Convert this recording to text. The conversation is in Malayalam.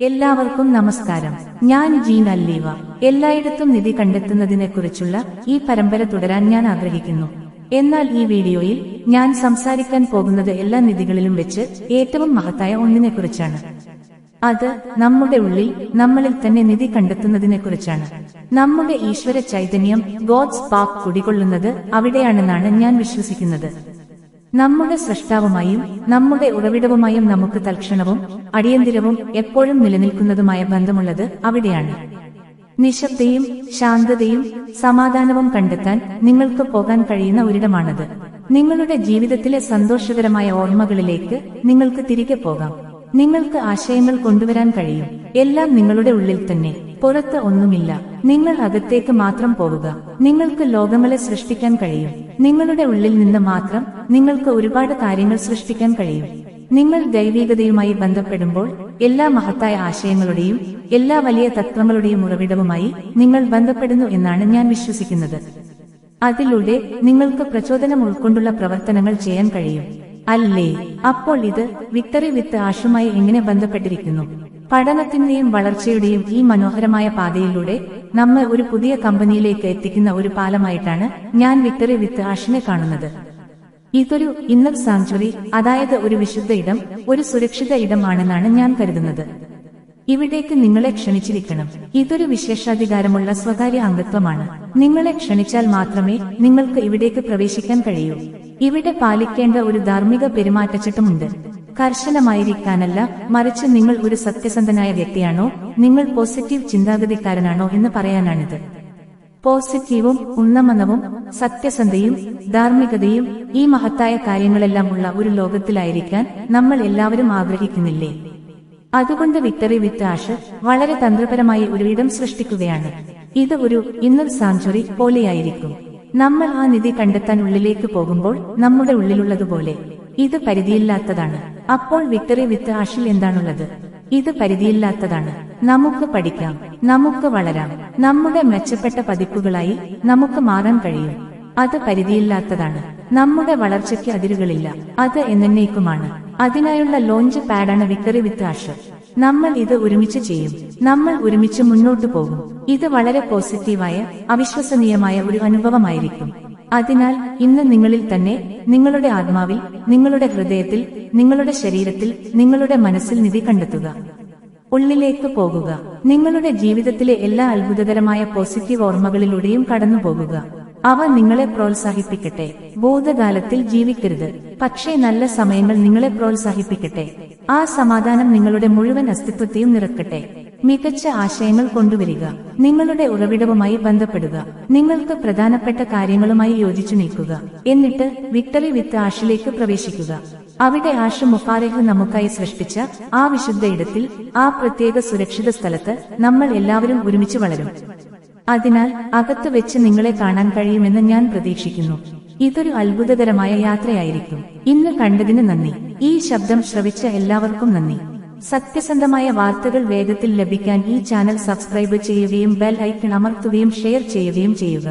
എല്ലാവർക്കും നമസ്കാരം. ഞാൻ ജീൻ അല്ലീവ. എല്ലായിടത്തും നിധി കണ്ടെത്തുന്നതിനെക്കുറിച്ചുള്ള ഈ പരമ്പര തുടരാൻ ഞാൻ ആഗ്രഹിക്കുന്നു. എന്നാൽ ഈ വീഡിയോയിൽ ഞാൻ സംസാരിക്കാൻ പോകുന്നത് എല്ലാ നിധികളിലും വെച്ച് ഏറ്റവും മഹത്തായ ഒന്നിനെക്കുറിച്ചാണ്. അത് നമ്മുടെ ഉള്ളിൽ, നമ്മളിൽ തന്നെ നിധി കണ്ടെത്തുന്നതിനെക്കുറിച്ചാണ്. നമ്മുടെ ഈശ്വര ചൈതന്യം, ഗോഡ് സ്പാർക്ക് കുടികൊള്ളുന്നത് അവിടെയാണെന്നാണ് ഞാൻ വിശ്വസിക്കുന്നത്. നമ്മുടെ സ്രഷ്ടാവുമായും നമ്മുടെ ഉറവിടവുമായും നമുക്ക് തൽക്ഷണവും അടിയന്തിരവും എപ്പോഴും നിലനിൽക്കുന്നതുമായ ബന്ധമുള്ളത് അവിടെയാണ്. നിശബ്ദയും ശാന്തതയും സമാധാനവും കണ്ടെത്താൻ നിങ്ങൾക്ക് പോകാൻ കഴിയുന്ന ഒരിടമാണത്. നിങ്ങളുടെ ജീവിതത്തിലെ സന്തോഷകരമായ ഓർമ്മകളിലേക്ക് നിങ്ങൾക്ക് തിരികെ പോകാം. നിങ്ങൾക്ക് ആശയങ്ങൾ കൊണ്ടുവരാൻ കഴിയും. എല്ലാം നിങ്ങളുടെ ഉള്ളിൽ തന്നെ, പുറത്ത് ഒന്നുമില്ല. നിങ്ങൾ അകത്തേക്ക് മാത്രം പോവുക. നിങ്ങൾക്ക് ലോകങ്ങളെ സൃഷ്ടിക്കാൻ കഴിയും. നിങ്ങളുടെ ഉള്ളിൽ നിന്ന് മാത്രം നിങ്ങൾക്ക് ഒരുപാട് കാര്യങ്ങൾ സൃഷ്ടിക്കാൻ കഴിയും. നിങ്ങൾ ദൈവികതയുമായി ബന്ധപ്പെടുമ്പോൾ എല്ലാ മഹത്തായ ആശയങ്ങളുടെയും എല്ലാ വലിയ തത്വങ്ങളുടെയും ഉറവിടവുമായി നിങ്ങൾ ബന്ധപ്പെടുന്നു എന്നാണ് ഞാൻ വിശ്വസിക്കുന്നത്. അതിലൂടെ നിങ്ങൾക്ക് പ്രചോദനം ഉൾക്കൊണ്ടുള്ള പ്രവർത്തനങ്ങൾ ചെയ്യാൻ കഴിയും. അല്ലേ? അപ്പോൾ ഇത് വിക്ടറി വിത്ത് ആഷുമായി എങ്ങനെ ബന്ധപ്പെട്ടിരിക്കുന്നു? പഠനത്തിന്റെയും വളർച്ചയുടെയും ഈ മനോഹരമായ പാതയിലൂടെ നമ്മെ ഒരു പുതിയ കമ്പനിയിലേക്ക് എത്തിക്കുന്ന ഒരു പാലമായിട്ടാണ് ഞാൻ വിക്ടറി വിത്ത് ആഷിനെ കാണുന്നത്. ഇതൊരു ഇന്നർ സാങ്ച്വറി, അതായത് ഒരു വിശുദ്ധ ഇടം, ഒരു സുരക്ഷിത ഇടം ആണെന്നാണ് ഞാൻ കരുതുന്നത്. ഇവിടേക്ക് നിങ്ങളെ ക്ഷണിച്ചിരിക്കണം. ഇതൊരു വിശേഷാധികാരമുള്ള സ്വകാര്യ അംഗത്വമാണ്. നിങ്ങളെ ക്ഷണിച്ചാൽ മാത്രമേ നിങ്ങൾക്ക് ഇവിടേക്ക് പ്രവേശിക്കാൻ കഴിയൂ. ഇവിടെ പാലിക്കേണ്ട ഒരു ധാർമ്മിക പെരുമാറ്റച്ചട്ടമുണ്ട്. കർശനമായിരിക്കാനല്ല, മറിച്ച് നിങ്ങൾ ഒരു സത്യസന്ധനായ വ്യക്തിയാണോ, നിങ്ങൾ പോസിറ്റീവ് ചിന്താഗതിക്കാരനാണോ എന്ന് പറയാനാണിത്. പോസിറ്റീവും ഉന്നമനവും സത്യസന്ധയും ധാർമ്മികതയും ഈ മഹത്തായ കാര്യങ്ങളെല്ലാം ഉള്ള ഒരു ലോകത്തിലായിരിക്കാൻ നമ്മൾ എല്ലാവരും ആഗ്രഹിക്കുന്നില്ലേ? അതുകൊണ്ട് വിക്ടറി വിത്ത് ആഷ് വളരെ തന്ത്രപരമായി ഒരു ഇടം സൃഷ്ടിക്കുകയാണ്. ഇത് ഒരു ഇന്നർ സാങ്ച്വറി പോലെയായിരിക്കും. നമ്മൾ ആ നിധി കണ്ടെത്താൻ ഉള്ളിലേക്ക് പോകുമ്പോൾ നമ്മുടെ ഉള്ളിലുള്ളതുപോലെ ഇത് പരിധിയില്ലാത്തതാണ്. അപ്പോൾ വിക്ടറി വിത്ത് ആഷിൽ എന്താണുള്ളത്? ഇത് പരിധിയില്ലാത്തതാണ്. നമുക്ക് പഠിക്കാം, നമുക്ക് വളരാം, നമ്മുടെ മെച്ചപ്പെട്ട പതിപ്പുകളായി നമുക്ക് മാറാൻ കഴിയും. അത് പരിധിയില്ലാത്തതാണ്. നമ്മുടെ വളർച്ചയ്ക്ക് അതിരുകളില്ല. അത് എന്നേക്കുമാണ്. അതിനായുള്ള ലോഞ്ച് പാഡാണ് വിക്ടറി വിത്ത് ആഷ്. നമ്മൾ ഇത് ഒരുമിച്ച് ചെയ്യും. നമ്മൾ ഒരുമിച്ച് മുന്നോട്ടു പോകും. ഇത് വളരെ പോസിറ്റീവായ, അവിശ്വസനീയമായ ഒരു അനുഭവമായിരിക്കും. അതിനാൽ ഇന്ന് നിങ്ങളിൽ തന്നെ, നിങ്ങളുടെ ആത്മാവിൽ, നിങ്ങളുടെ ഹൃദയത്തിൽ, നിങ്ങളുടെ ശരീരത്തിൽ, നിങ്ങളുടെ മനസ്സിൽ നിധി കണ്ടെത്തുക. ഉള്ളിലേക്ക് പോകുക. നിങ്ങളുടെ ജീവിതത്തിലെ എല്ലാ അത്ഭുതകരമായ പോസിറ്റീവ് ഓർമ്മകളിലൂടെയും കടന്നു പോകുക. അവ നിങ്ങളെ പ്രോത്സാഹിപ്പിക്കട്ടെ. ഭൂതകാലത്തിൽ ജീവിക്കരുത്, പക്ഷേ നല്ല സമയങ്ങൾ നിങ്ങളെ പ്രോത്സാഹിപ്പിക്കട്ടെ. ആ സമാധാനം നിങ്ങളുടെ മുഴുവൻ അസ്തിത്വത്തെയും നിറക്കട്ടെ. മികച്ച ആശയങ്ങൾ കൊണ്ടുവരിക. നിങ്ങളുടെ ഉറവിടവുമായി ബന്ധപ്പെടുക. നിങ്ങൾക്ക് പ്രധാനപ്പെട്ട കാര്യങ്ങളുമായി യോജിച്ചു നിൽക്കുക. എന്നിട്ട് വിക്ടറി വിത്ത് ആഷിലേക്ക് പ്രവേശിക്കുക. അവിടെ ആഷ് മുഫാരഹ് നമുക്കായി സൃഷ്ടിച്ച ആ വിശുദ്ധ ഇടത്തിൽ, ആ പ്രത്യേക സുരക്ഷിത സ്ഥലത്ത് നമ്മൾ എല്ലാവരും ഒരുമിച്ച് വളരും. അതിനാൽ അകത്ത് വെച്ച് നിങ്ങളെ കാണാൻ കഴിയുമെന്ന് ഞാൻ പ്രതീക്ഷിക്കുന്നു. ഇതൊരു അത്ഭുതകരമായ യാത്രയായിരിക്കും. ഇന്ന് കണ്ടതിന് നന്ദി. ഈ ശബ്ദം ശ്രവിച്ച എല്ലാവർക്കും നന്ദി. സത്യസന്ധമായ വാർത്തകൾ വേഗത്തിൽ ലഭിക്കാൻ ഈ ചാനൽ സബ്സ്ക്രൈബ് ചെയ്യുകയും ബെൽ ഐക്കൺ അമർത്തുകയും ഷെയർ ചെയ്യുകയും ചെയ്യുക.